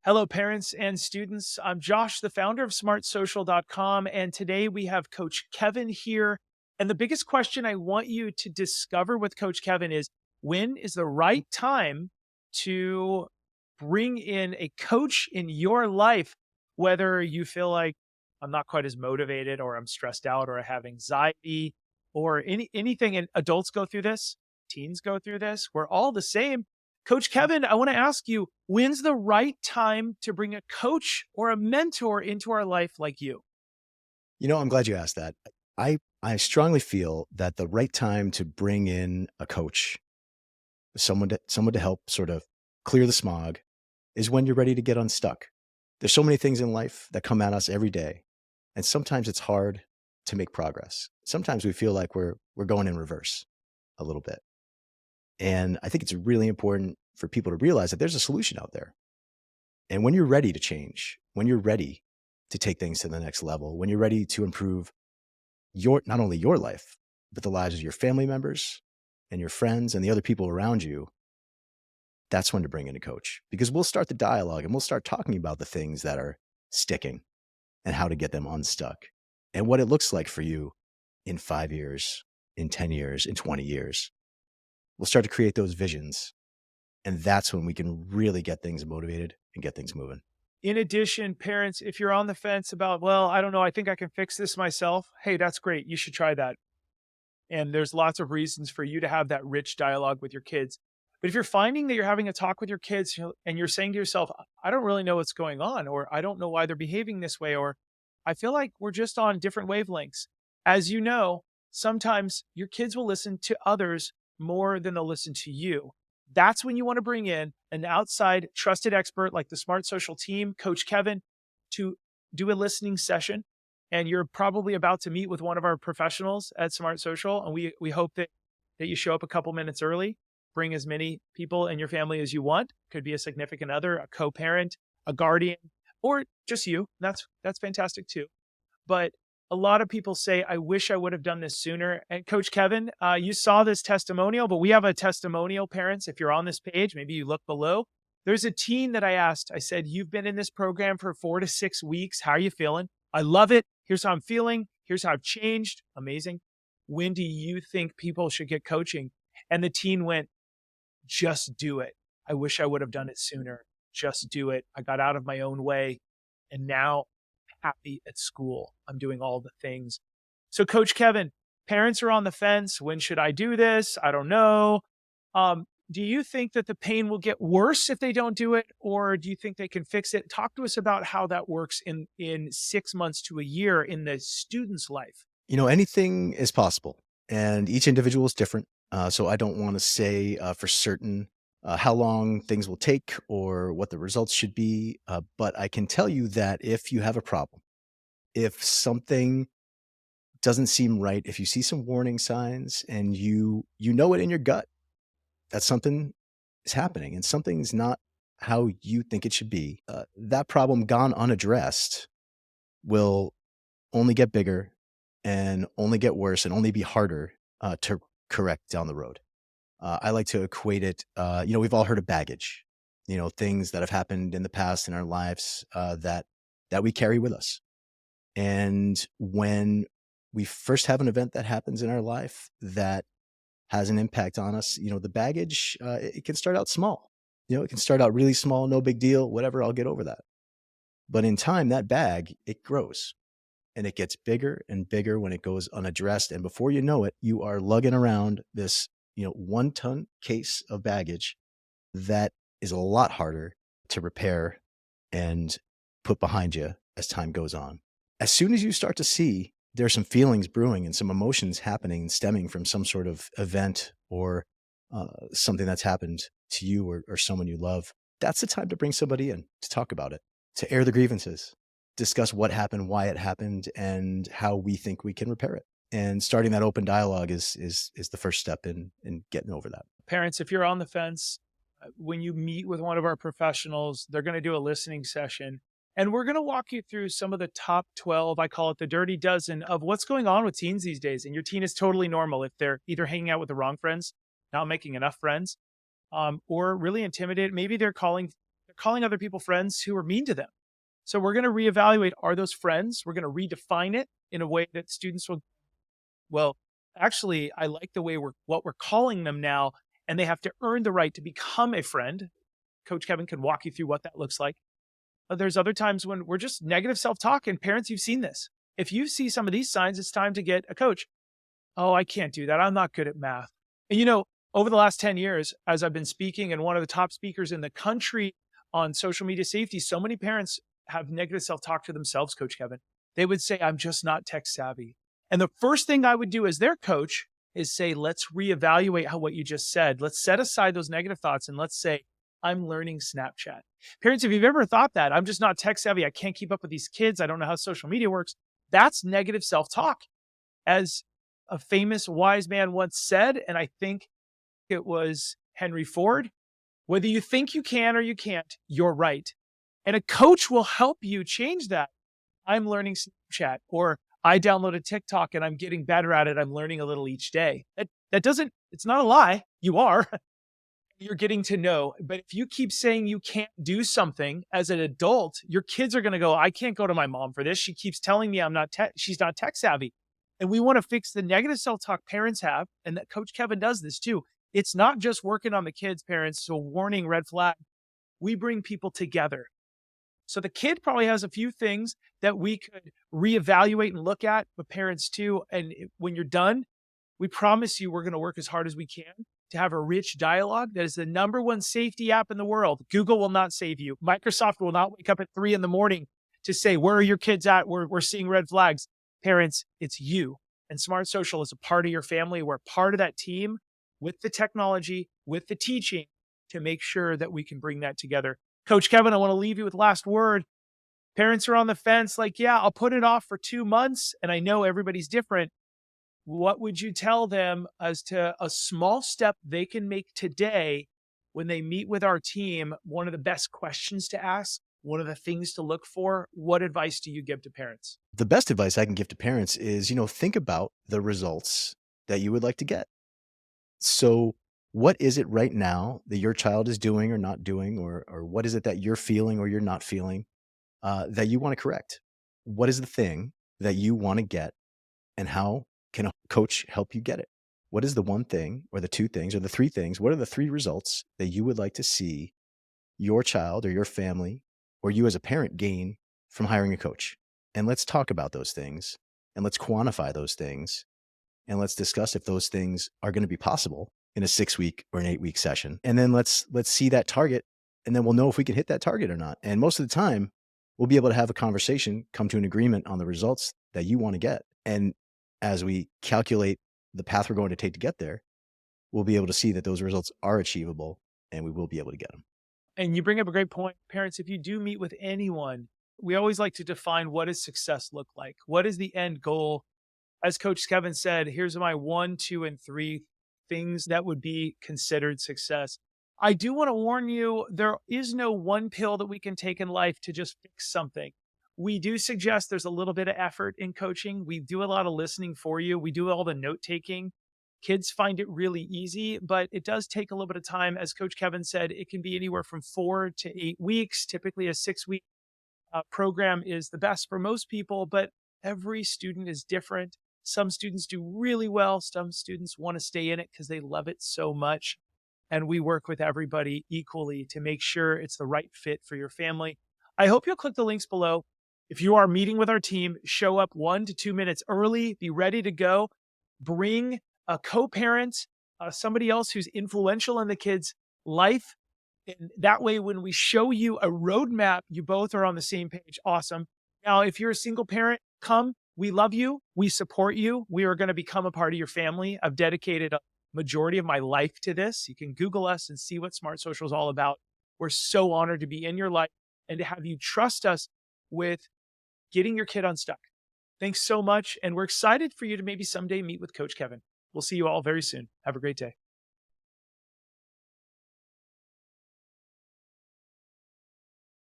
Hello, parents and students. I'm Josh, the founder of smartsocial.com, and today we have Coach Kevin here. And the biggest question I want you to discover with Coach Kevin is when is the right time to bring in a coach in your life, whether you feel like I'm not quite as motivated or I'm stressed out or I have anxiety or anything. And adults go through this, teens go through this. We're all the same. Coach Kevin, I want to ask you, when's the right time to bring a coach or a mentor into our life like you? I'm glad you asked that. I strongly feel that the right time to bring in a coach, someone to help sort of clear the smog, is when you're ready to get unstuck. There's so many things in life that come at us every day, and sometimes it's hard to make progress. Sometimes we feel like we're going in reverse a little bit. And I think it's really important for people to realize that there's a solution out there. And when you're ready to change, when you're ready to take things to the next level, when you're ready to improve your not only your life, but the lives of your family members and your friends and the other people around you, that's when to bring in a coach. Because we'll start the dialogue and we'll start talking about the things that are sticking and how to get them unstuck and what it looks like for you in 5 years, in 10 years, in 20 years. We'll start to create those visions. And that's when we can really get things motivated and get things moving. In addition, parents, if you're on the fence about, well, I don't know, I think I can fix this myself. Hey, that's great. You should try that. And there's lots of reasons for you to have that rich dialogue with your kids. But if you're finding that you're having a talk with your kids and you're saying to yourself, I don't really know what's going on, or I don't know why they're behaving this way, or I feel like we're just on different wavelengths. As you know, sometimes your kids will listen to others more than they'll listen to you. That's when you want to bring in an outside trusted expert like the Smart Social team, Coach Kevin, to do a listening session. And you're probably about to meet with one of our professionals at Smart Social. And we hope that you show up a couple minutes early, bring as many people in your family as you want. Could be a significant other, a co-parent, a guardian, or just you. That's fantastic too. But a lot of people say, I wish I would have done this sooner. And Coach Kevin, you saw this testimonial, but we have a testimonial, parents. If you're on this page, maybe you look below. There's a teen that I asked, I said, you've been in this program for 4 to 6 weeks. How are you feeling? I love it. Here's how I'm feeling. Here's how I've changed. Amazing. When do you think people should get coaching? And the teen went, just do it. I wish I would have done it sooner. Just do it. I got out of my own way. And now happy at school. I'm doing all the things. So, Coach Kevin, parents are on the fence. When should I do this? I don't know. Do you think that the pain will get worse if they don't do it, or do you think they can fix it? Talk to us about how that works in 6 months to a year in the student's life. Anything is possible, and each individual is different. So I don't want to say for certain how long things will take or what the results should be. But I can tell you that if you have a problem, if something doesn't seem right, if you see some warning signs and you know it in your gut that something is happening and something's not how you think it should be, that problem gone unaddressed will only get bigger and only get worse and only be harder to correct down the road. I like to equate it, we've all heard of baggage, things that have happened in the past in our lives that we carry with us. And when we first have an event that happens in our life that has an impact on us, the baggage, it can start out small. It can start out really small, no big deal, whatever, I'll get over that. But in time, that bag, it grows and it gets bigger and bigger when it goes unaddressed. And before you know it, you are lugging around this, 1-ton case of baggage that is a lot harder to repair and put behind you as time goes on. As soon as you start to see there's some feelings brewing and some emotions happening and stemming from some sort of event or something that's happened to you or someone you love, that's the time to bring somebody in to talk about it, to air the grievances, discuss what happened, why it happened, and how we think we can repair it. And starting that open dialogue is the first step in getting over that. Parents, if you're on the fence, when you meet with one of our professionals, they're going to do a listening session. And we're going to walk you through some of the top 12, I call it the dirty dozen, of what's going on with teens these days. And your teen is totally normal if they're either hanging out with the wrong friends, not making enough friends, or really intimidated. Maybe they're calling other people friends who are mean to them. So we're going to reevaluate, are those friends? We're going to redefine it in a way that students will, well, actually, I like the way what we're calling them now, and they have to earn the right to become a friend. Coach Kevin can walk you through what that looks like. There's other times when we're just negative self-talk, and parents, you've seen this. If you see some of these signs, it's time to get a coach. Oh, I can't do that. I'm not good at math. And over the last 10 years, as I've been speaking and one of the top speakers in the country on social media safety, so many parents have negative self-talk to themselves, Coach Kevin. They would say, I'm just not tech savvy. And the first thing I would do as their coach is say, let's reevaluate what you just said. Let's set aside those negative thoughts and let's say, I'm learning Snapchat. Parents, if you've ever thought that, I'm just not tech savvy, I can't keep up with these kids, I don't know how social media works, that's negative self-talk. As a famous wise man once said, and I think it was Henry Ford, whether you think you can or you can't, you're right. And a coach will help you change that. I'm learning Snapchat, or I downloaded TikTok and I'm getting better at it. I'm learning a little each day. That doesn't, it's not a lie. You are. You're getting to know. But if you keep saying you can't do something as an adult, your kids are going to go, I can't go to my mom for this. She keeps telling me she's not tech savvy. And we want to fix the negative self-talk parents have, and that Coach Kevin does this too. It's not just working on the kids, parents. So warning, red flag. We bring people together. So the kid probably has a few things that we could reevaluate and look at, but parents too. And when you're done, we promise you we're going to work as hard as we can to have a rich dialogue. That is the #1 safety app in the world. Google will not save you. Microsoft will not wake up at 3 a.m. to say, where are your kids at? We're seeing red flags. Parents, it's you. And Smart Social is a part of your family. We're part of that team with the technology, with the teaching, to make sure that we can bring that together. Coach Kevin, I want to leave you with last word. Parents are on the fence, like, yeah, I'll put it off for 2 months. And I know everybody's different. What would you tell them as to a small step they can make today when they meet with our team? One of the best questions to ask, one of the things to look for. What advice do you give to parents? The best advice I can give to parents is, think about the results that you would like to get. So what is it right now that your child is doing or not doing, or what is it that you're feeling or you're not feeling that you want to correct? What is the thing that you want to get, and how can a coach help you get it? What is the one thing or the two things or the three things? What are the three results that you would like to see your child or your family or you as a parent gain from hiring a coach? And let's talk about those things, and let's quantify those things, and let's discuss if those things are going to be possible in a 6-week or an 8-week session. And then let's see that target, and then we'll know if we can hit that target or not. And most of the time, we'll be able to have a conversation, come to an agreement on the results that you want to get. And as we calculate the path we're going to take to get there, we'll be able to see that those results are achievable, and we will be able to get them. And you bring up a great point. Parents, if you do meet with anyone, we always like to define, what does success look like? What is the end goal? As Coach Kevin said, here's my 1, 2, and 3 things that would be considered success. I do want to warn you, there is no one pill that we can take in life to just fix something. We do suggest there's a little bit of effort in coaching. We do a lot of listening for you. We do all the note taking. Kids find it really easy, but it does take a little bit of time. As Coach Kevin said, it can be anywhere from 4 to 8 weeks. Typically a 6-week program is the best for most people, but every student is different. Some students do really well. Some students want to stay in it because they love it so much. And we work with everybody equally to make sure it's the right fit for your family. I hope you'll click the links below. If you are meeting with our team, show up 1 to 2 minutes early, be ready to go. Bring a co-parent, somebody else who's influential in the kid's life. And that way, when we show you a roadmap, you both are on the same page. Awesome. Now, if you're a single parent, come. We love you. We support you. We are going to become a part of your family. I've dedicated a majority of my life to this. You can Google us and see what Smart Social is all about. We're so honored to be in your life and to have you trust us with getting your kid unstuck. Thanks so much. And we're excited for you to maybe someday meet with Coach Kevin. We'll see you all very soon. Have a great day.